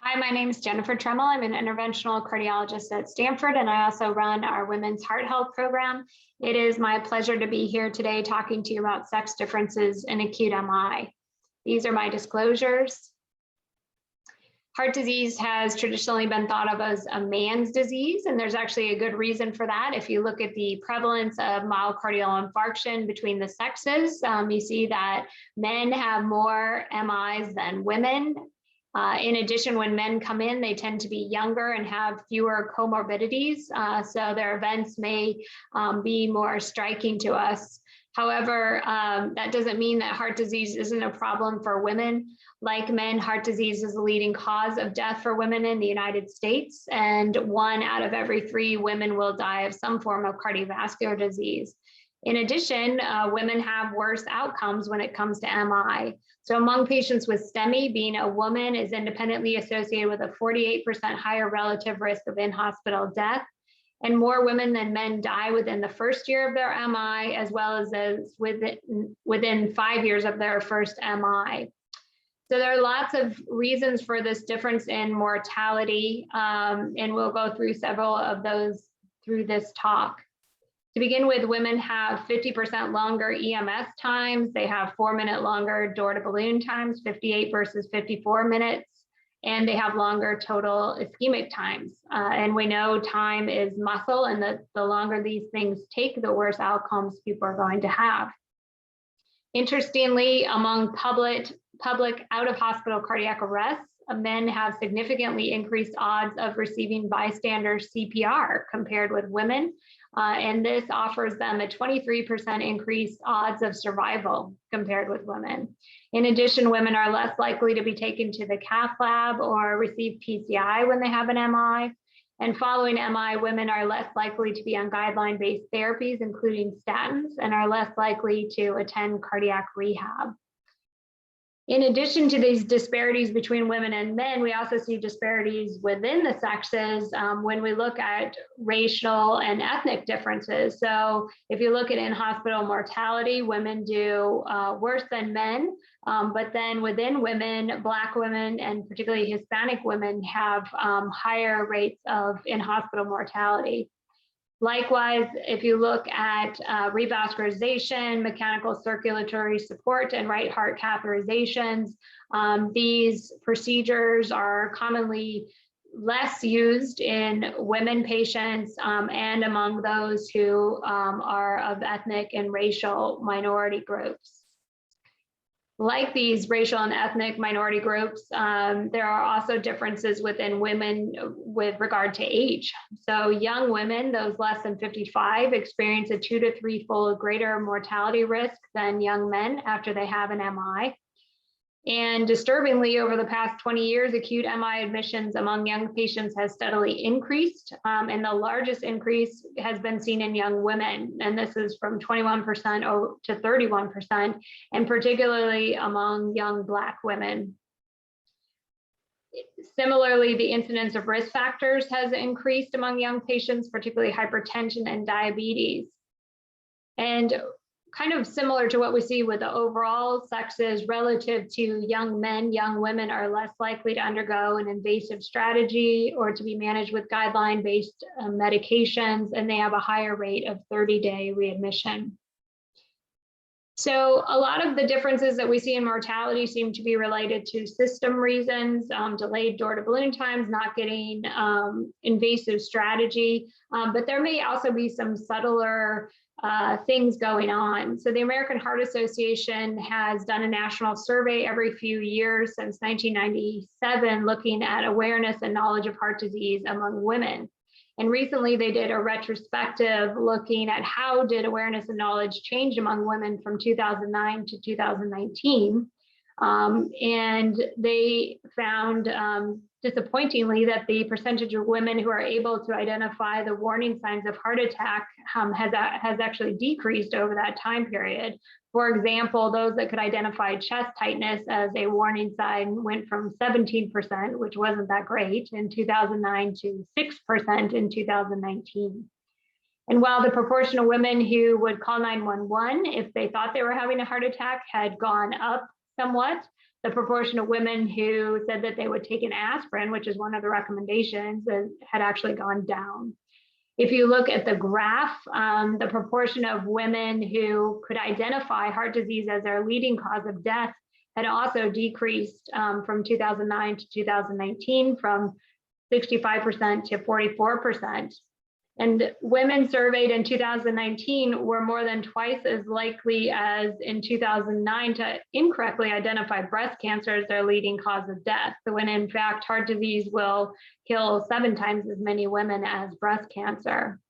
Hi, my name is Jennifer Tremmel. I'm an interventional cardiologist at Stanford, and I also run our Women's Heart Health program. It is my pleasure to be here today talking to you about sex differences in acute MI. These are my disclosures. Heart disease has traditionally been thought of as a man's disease, and there's actually a good reason for that. If you look at the prevalence of myocardial infarction between the sexes, you see that men have more MIs than women. In addition, when men come in, they tend to be younger and have fewer comorbidities, so their events may be more striking to us. However, that doesn't mean that heart disease isn't a problem for women. Like men, heart disease is the leading cause of death for women in the United States, and 1 out of every 3 women will die of some form of cardiovascular disease. In addition, women have worse outcomes when it comes to MI. So among patients with STEMI, being a woman is independently associated with a 48% higher relative risk of in-hospital death, and more women than men die within the first year of their MI, as well as within 5 years of their first MI. So there are lots of reasons for this difference in mortality, and we'll go through several of those through this talk. To begin with, women have 50% longer EMS times. They have 4-minute longer door-to-balloon times, 58 versus 54 minutes, and they have longer total ischemic times. And we know time is muscle, and the longer these things take, the worse outcomes people are going to have. Interestingly, among public out-of-hospital cardiac arrests, men have significantly increased odds of receiving bystander CPR compared with women. And this offers them a 23% increased odds of survival compared with women. In addition, women are less likely to be taken to the cath lab or receive PCI when they have an MI. And following MI, women are less likely to be on guideline-based therapies, including statins, and are less likely to attend cardiac rehab. In addition to these disparities between women and men, we also see disparities within the sexes when we look at racial and ethnic differences. So if you look at in-hospital mortality, women do worse than men, but then within women, Black women and particularly Hispanic women have higher rates of in-hospital mortality. Likewise, if you look at revascularization, mechanical circulatory support, and right heart catheterizations, these procedures are commonly less used in women patients and among those who are of ethnic and racial minority groups. Like these racial and ethnic minority groups, there are also differences within women with regard to age. So young women, those less than 55, experience a 2 to 3-fold greater mortality risk than young men after they have an MI. And disturbingly, over the past 20 years, acute MI admissions among young patients has steadily increased, and the largest increase has been seen in young women, and this is from 21% to 31%, and particularly among young Black women. Similarly, the incidence of risk factors has increased among young patients, particularly hypertension and diabetes. And kind of similar to what we see with the overall sexes relative to young men, young women are less likely to undergo an invasive strategy or to be managed with guideline-based medications, and they have a higher rate of 30-day readmission. So a lot of the differences that we see in mortality seem to be related to system reasons, delayed door-to-balloon times, not getting invasive strategy, but there may also be some subtler things going on. So the American Heart Association has done a national survey every few years since 1997, looking at awareness and knowledge of heart disease among women. And recently they did a retrospective looking at how did awareness and knowledge change among women from 2009 to 2019. And they found disappointingly that the percentage of women who are able to identify the warning signs of heart attack has actually decreased over that time period. For example, those that could identify chest tightness as a warning sign went from 17%, which wasn't that great, in 2009 to 6% in 2019. And while the proportion of women who would call 911 if they thought they were having a heart attack had gone up somewhat, the proportion of women who said that they would take an aspirin, which is one of the recommendations, had actually gone down. If you look at the graph, the proportion of women who could identify heart disease as their leading cause of death had also decreased from 2009 to 2019 from 65% to 44%. And women surveyed in 2019 were more than twice as likely as in 2009 to incorrectly identify breast cancer as their leading cause of death, when in fact heart disease will kill 7 times as many women as breast cancer.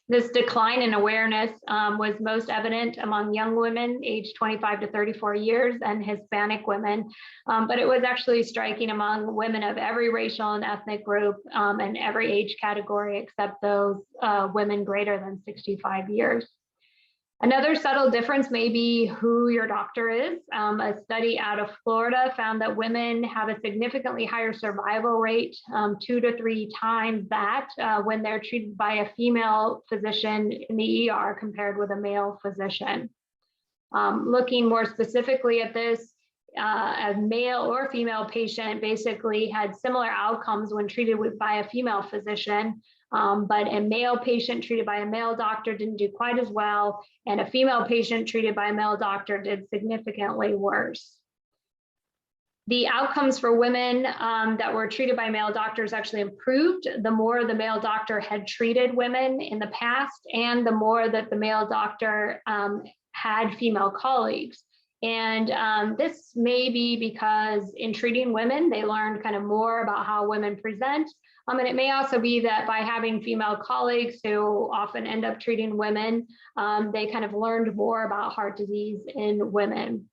This decline in awareness was most evident among young women aged 25 to 34 years and Hispanic women, but it was actually striking among women of every racial and ethnic group and every age category except those women greater than 65 years. Another subtle difference may be who your doctor is. A study out of Florida found that women have a significantly higher survival rate, 2 to 3 times that when they're treated by a female physician in the ER compared with a male physician. Looking more specifically at this, a male or female patient basically had similar outcomes when treated by a female physician. But a male patient treated by a male doctor didn't do quite as well, and a female patient treated by a male doctor did significantly worse. The outcomes for women that were treated by male doctors actually improved the more the male doctor had treated women in the past, and the more that the male doctor had female colleagues. And this may be because in treating women, they learned kind of more about how women present. And it may also be that by having female colleagues who often end up treating women, they kind of learned more about heart disease in women.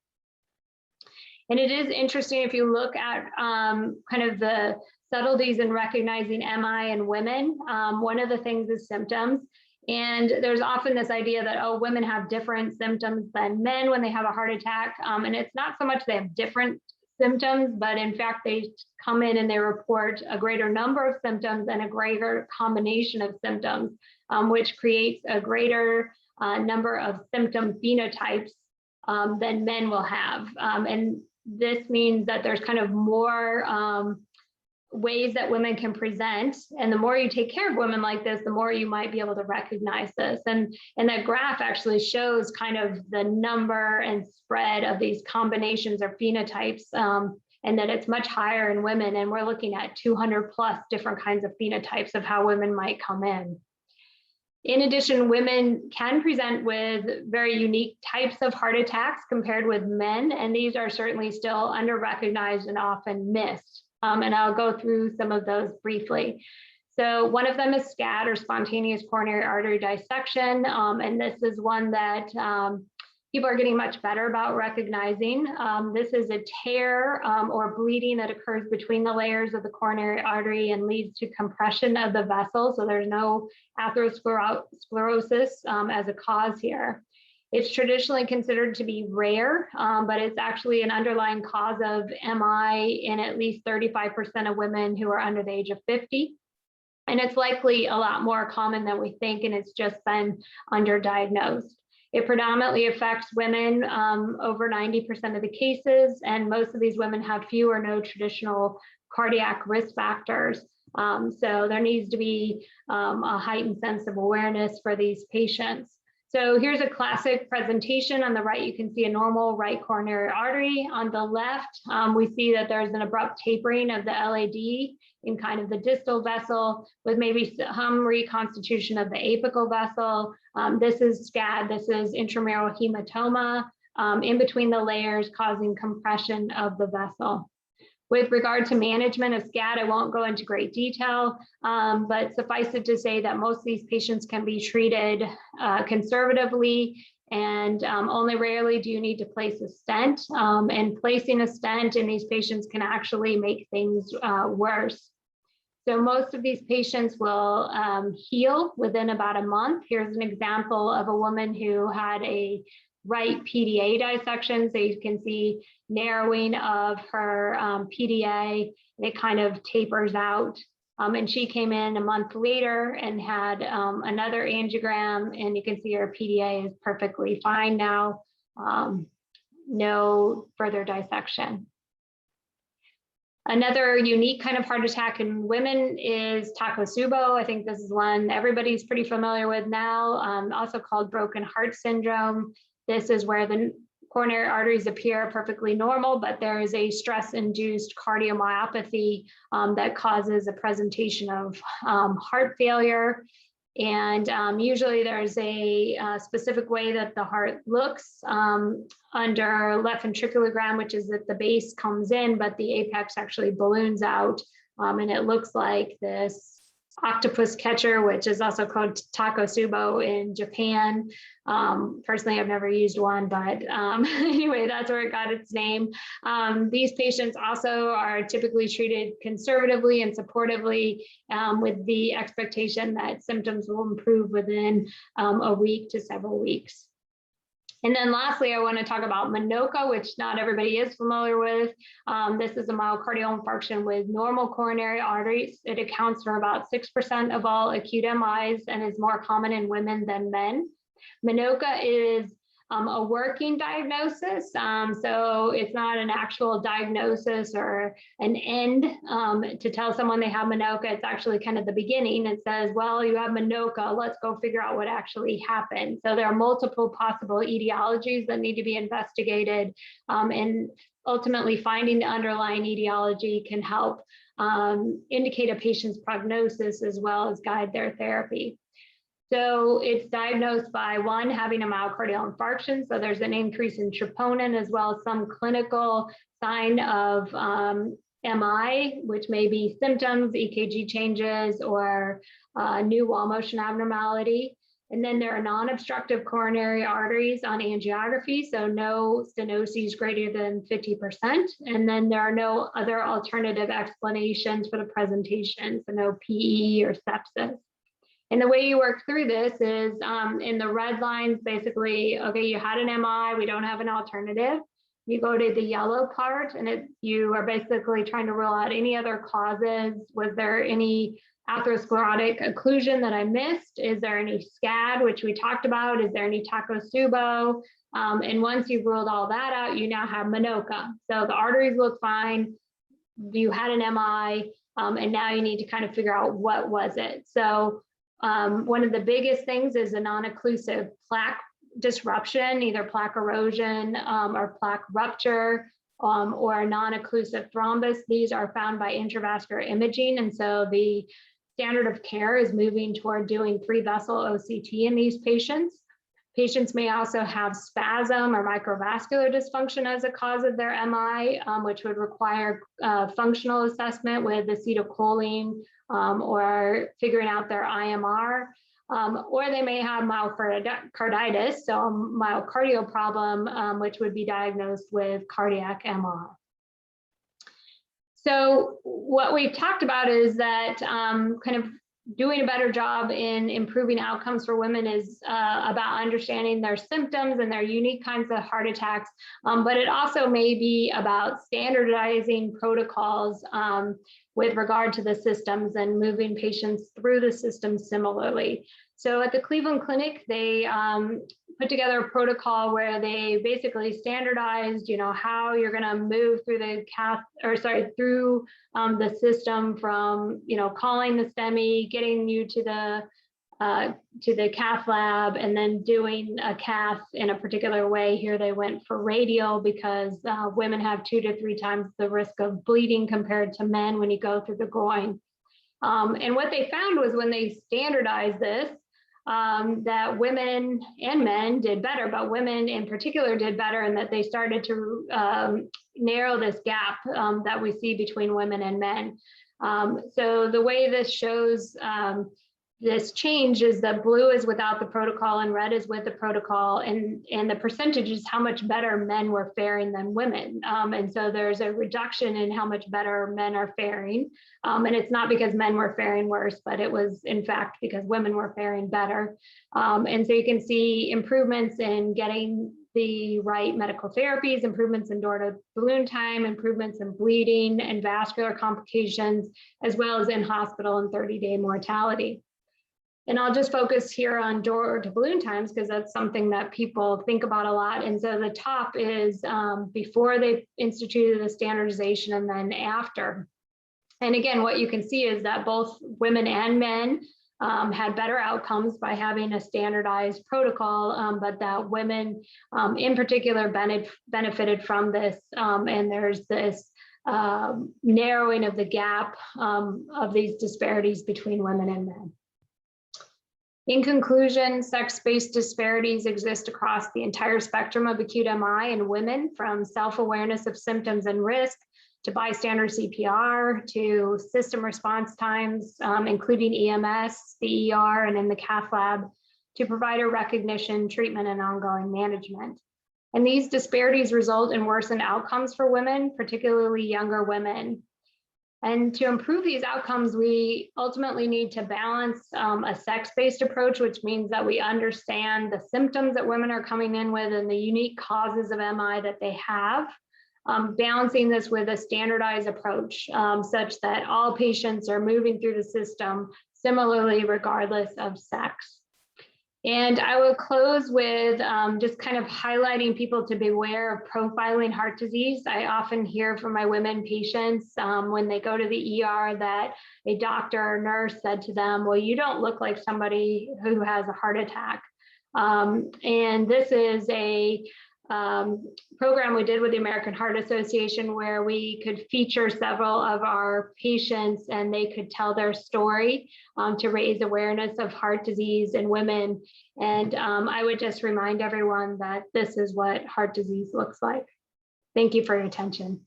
And it is interesting if you look at kind of the subtleties in recognizing MI in women. One of the things is symptoms. And there's often this idea that, oh, women have different symptoms than men when they have a heart attack. And it's not so much they have different symptoms, but in fact, they come in and they report a greater number of symptoms and a greater combination of symptoms, which creates a greater number of symptom phenotypes than men will have. And this means that there's kind of more ways that women can present. And the more you take care of women like this, the more you might be able to recognize this. And that graph actually shows kind of the number and spread of these combinations or phenotypes, and that it's much higher in women. And we're looking at 200 plus different kinds of phenotypes of how women might come in. In addition, women can present with very unique types of heart attacks compared with men, and these are certainly still under-recognized and often missed. And I'll go through some of those briefly. So one of them is SCAT, or spontaneous coronary artery dissection. And this is one that people are getting much better about recognizing. This is a tear or bleeding that occurs between the layers of the coronary artery and leads to compression of the vessel. So there's no atherosclerosis as a cause here. It's traditionally considered to be rare, but it's actually an underlying cause of MI in at least 35% of women who are under the age of 50. And it's likely a lot more common than we think, and it's just been underdiagnosed. It predominantly affects women, over 90% of the cases, and most of these women have few or no traditional cardiac risk factors. So there needs to be a heightened sense of awareness for these patients. So here's a classic presentation. On the right, you can see a normal right coronary artery. On the left, we see that there's an abrupt tapering of the LAD in kind of the distal vessel with maybe some reconstitution of the apical vessel. This is SCAT, this is intramural hematoma in between the layers causing compression of the vessel. With regard to management of SCAT, I won't go into great detail, but suffice it to say that most of these patients can be treated conservatively, and only rarely do you need to place a stent. And placing a stent in these patients can actually make things worse. So most of these patients will heal within about a month. Here's an example of a woman who had a right PDA dissection. So you can see narrowing of her PDA, and it kind of tapers out. And she came in a month later and had another angiogram, and you can see her PDA is perfectly fine now, no further dissection. Another unique kind of heart attack in women is Subo. I think this is one everybody's pretty familiar with now, also called broken heart syndrome. This is where the coronary arteries appear perfectly normal, but there is a stress-induced cardiomyopathy that causes a presentation of heart failure. And usually there's a specific way that the heart looks under left ventriculogram, which is that the base comes in, but the apex actually balloons out. And it looks like this octopus catcher, which is also called Subo in Japan. Personally, I've never used one, but anyway, that's where it got its name. These patients also are typically treated conservatively and supportively with the expectation that symptoms will improve within a week to several weeks. And then lastly, I want to talk about Monoka, which not everybody is familiar with. This is a myocardial infarction with normal coronary arteries. It accounts for about 6% of all acute MIs and is more common in women than men. Monoka is a working diagnosis, so it's not an actual diagnosis or an end to tell someone they have Monoka. It's actually kind of the beginning. It says, well, you have Monoka, let's go figure out what actually happened. So there are multiple possible etiologies that need to be investigated, and ultimately finding the underlying etiology can help indicate a patient's prognosis as well as guide their therapy. So it's diagnosed by one, having a myocardial infarction. So there's an increase in troponin as well as some clinical sign of MI, which may be symptoms, EKG changes, or new wall motion abnormality. And then there are non-obstructive coronary arteries on angiography, so no stenoses greater than 50%. And then there are no other alternative explanations for the presentation, so no PE or sepsis. And the way you work through this is in the red lines, basically, okay, you had an MI, we don't have an alternative. You go to the yellow part and you are basically trying to rule out any other causes. Was there any atherosclerotic occlusion that I missed? Is there any SCAT, which we talked about? Is there any Subo? And once you've ruled all that out, you now have Monoka. So the arteries look fine. You had an MI, and now you need to kind of figure out what was it. So one of the biggest things is a non-occlusive plaque disruption, either plaque erosion or plaque rupture or a non-occlusive thrombus. These are found by intravascular imaging. And so the standard of care is moving toward doing 3-vessel OCT in these patients. Patients may also have spasm or microvascular dysfunction as a cause of their MI, which would require functional assessment with acetylcholine or figuring out their IMR, or they may have myocarditis, so a myocardial problem, which would be diagnosed with cardiac MR. So what we've talked about is that kind of doing a better job in improving outcomes for women is about understanding their symptoms and their unique kinds of heart attacks, but it also may be about standardizing protocols with regard to the systems and moving patients through the system similarly. So at the Cleveland Clinic, they put together a protocol where they basically standardized, how you're going to move through the through the system from, calling the STEMI, getting you to the cath lab, and then doing a cath in a particular way. Here they went for radial because women have 2 to 3 times the risk of bleeding compared to men when you go through the groin. And what they found was when they standardized this, that women and men did better, but women in particular did better, and that they started to narrow this gap that we see between women and men. So the way this shows this change is that blue is without the protocol and red is with the protocol, and the percentage is how much better men were faring than women. And so there's a reduction in how much better men are faring. And it's not because men were faring worse, but it was in fact because women were faring better. And so you can see improvements in getting the right medical therapies, improvements in door to balloon time, improvements in bleeding and vascular complications, as well as in hospital and 30-day mortality. And I'll just focus here on door to balloon times because that's something that people think about a lot. And so the top is before they instituted the standardization and then after. And again, what you can see is that both women and men had better outcomes by having a standardized protocol, but that women in particular benefited from this. And there's this narrowing of the gap of these disparities between women and men. In conclusion, sex-based disparities exist across the entire spectrum of acute MI in women, from self-awareness of symptoms and risk to bystander CPR, to system response times, including EMS, the ER, and in the cath lab, to provider recognition, treatment, and ongoing management. And these disparities result in worsened outcomes for women, particularly younger women. And to improve these outcomes, we ultimately need to balance a sex-based approach, which means that we understand the symptoms that women are coming in with and the unique causes of MI that they have, balancing this with a standardized approach such that all patients are moving through the system similarly, regardless of sex. And I will close with just kind of highlighting people to beware of profiling heart disease. I often hear from my women patients when they go to the ER that a doctor or nurse said to them, well, you don't look like somebody who has a heart attack. And this is a program we did with the American Heart Association where we could feature several of our patients and they could tell their story to raise awareness of heart disease in women. And I would just remind everyone that this is what heart disease looks like. Thank you for your attention.